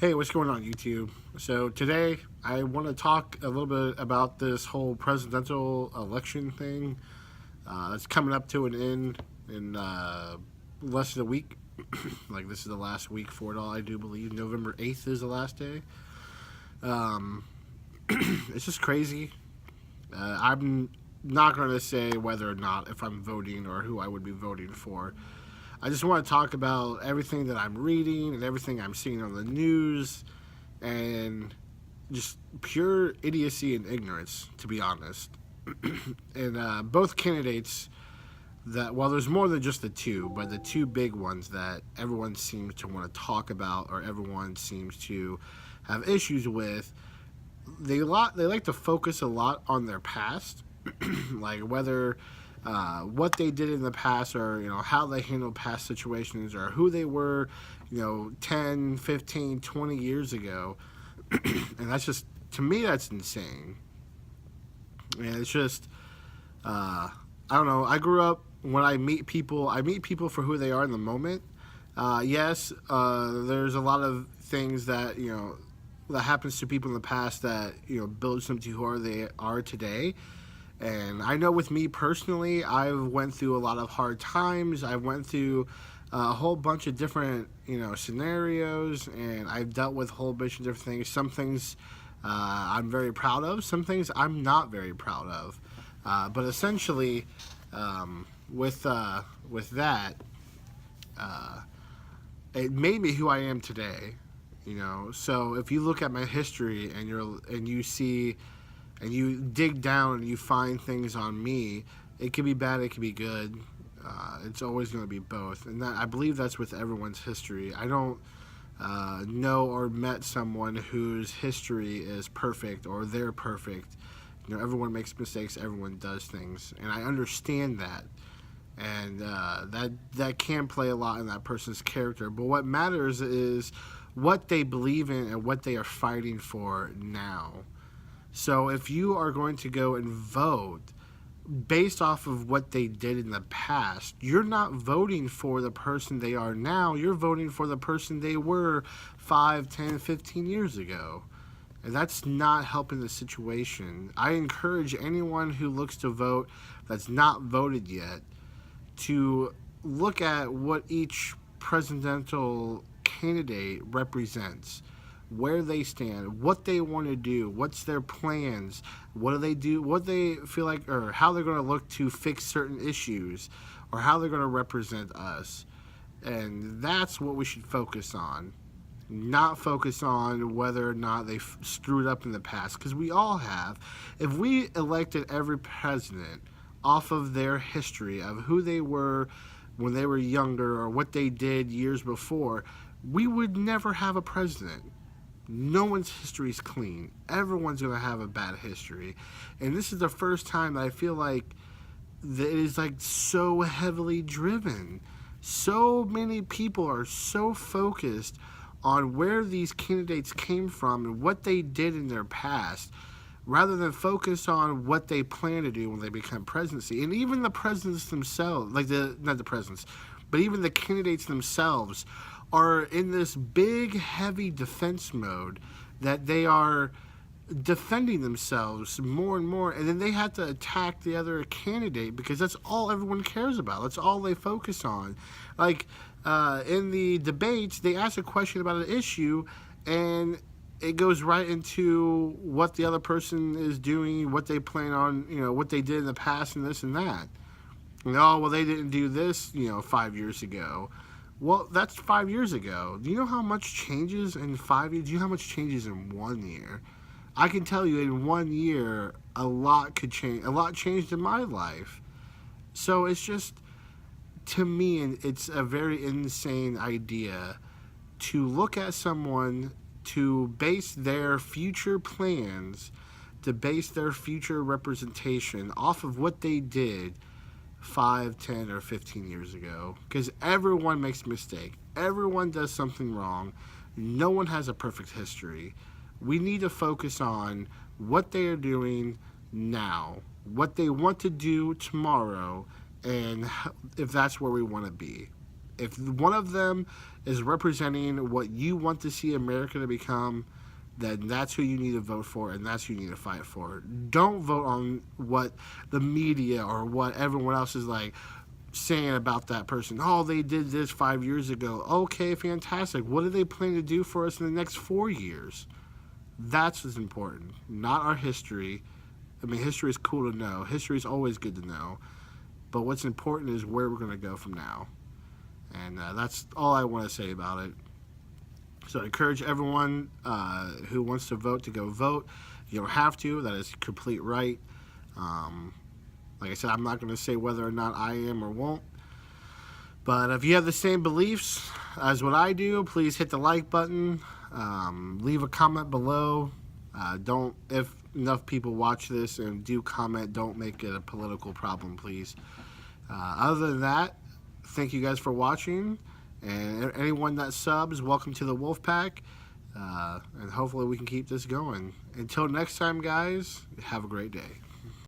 Hey, what's going on, YouTube? So today I want to talk a little bit about this whole presidential election thing. It's coming up to an end in less than a week. Like this is the last week for it all. I do believe November 8th is the last day. Um, it's just crazy. I'm not going to say whether or not if I'm voting or who I would be voting for. I just want to talk about everything that I'm reading and everything I'm seeing on the news and just pure idiocy and ignorance, to be honest. And both candidates that, well, there's more than just the two, but the two big ones that everyone seems to want to talk about or everyone seems to have issues with, they like to focus a lot on their past, like whether what they did in the past or how they handled past situations or who they were 10, 15, 20 years ago. And that's just, to me, that's insane. And it's just I don't know. I grew up, when I meet people for who they are in the moment. Yes, there's a lot of things that that happens to people in the past that builds them to who they are today. And I know with me personally, I've went through a lot of hard times. I went through a whole bunch of different scenarios, and I've dealt with a whole bunch of different things. Some things I'm very proud of. Some things I'm not very proud of. But essentially, with that, uh, it made me who I am today. So if you look at my history and you see and you dig down and you find things on me, it could be bad, it could be good. It's always going to be both, and I believe that's with everyone's history. I don't know or met someone whose history is perfect or they're perfect. Everyone makes mistakes, everyone does things, and I understand that, and that can play a lot in that person's character. But what matters is what they believe in and what they are fighting for now. So if you are going to go and vote based off of what they did in the past, you're not voting for the person they are now. You're voting for the person they were 5, 10, 15 years ago. And that's not helping the situation. I encourage anyone who looks to vote that's not voted yet to look at what each presidential candidate represents, where they stand, what they want to do, what's their plans, what do they do, what they feel like, or how they're going to look to fix certain issues, or how they're going to represent us. And that's what we should focus on. Not focus on whether or not they screwed up in the past, because we all have. If we elected every president off of their history of who they were when they were younger or what they did years before, we would never have a president. No one's history is clean. Everyone's going to have a bad history. And this is the first time that I feel like that it is like so heavily driven. So many people are so focused on where these candidates came from and what they did in their past, rather than focus on what they plan to do when they become presidency. And even the presidents themselves, like not the presidents, but even the candidates themselves are in this big, heavy defense mode that they are defending themselves more and more, and then they have to attack the other candidate because that's all everyone cares about. That's all they focus on. Like in the debates, they ask a question about an issue, and it goes right into what the other person is doing, what they plan on, what they did in the past, and this and that. And, oh, well, they didn't do this, 5 years ago. Well, that's 5 years ago. Do you know how much changes in 5 years? Do you know how much changes in 1 year? I can tell you in 1 year, a lot could change. A lot changed in my life. So it's just, to me, it's a very insane idea to look at someone, to base their future plans, to base their future representation off of what they did 5, 10, or 15 years ago. Because everyone makes a mistake. Everyone does something wrong. No one has a perfect history. We need to focus on what they are doing now, what they want to do tomorrow, and if that's where we want to be. if one of them is representing what you want to see America to become, then that's who you need to vote for, and that's who you need to fight for. Don't vote on what the media or what everyone else is like saying about that person. Oh, they did this 5 years ago. Okay, fantastic. What do they plan to do for us in the next 4 years? That's what's important, not our history. I mean, history is cool to know. History is always good to know. But what's important is where we're going to go from now. And that's all I want to say about it. So I encourage everyone who wants to vote to go vote. You don't have to. That is complete right. Like I said, I'm not going to say whether or not I am or won't. But if you have the same beliefs as what I do, please hit the like button. Leave a comment below. If enough people watch this and do comment, don't make it a political problem, please. Other than that, thank you guys for watching. And anyone that subs, welcome to the Wolfpack. And hopefully we can keep this going. Until next time, guys, have a great day.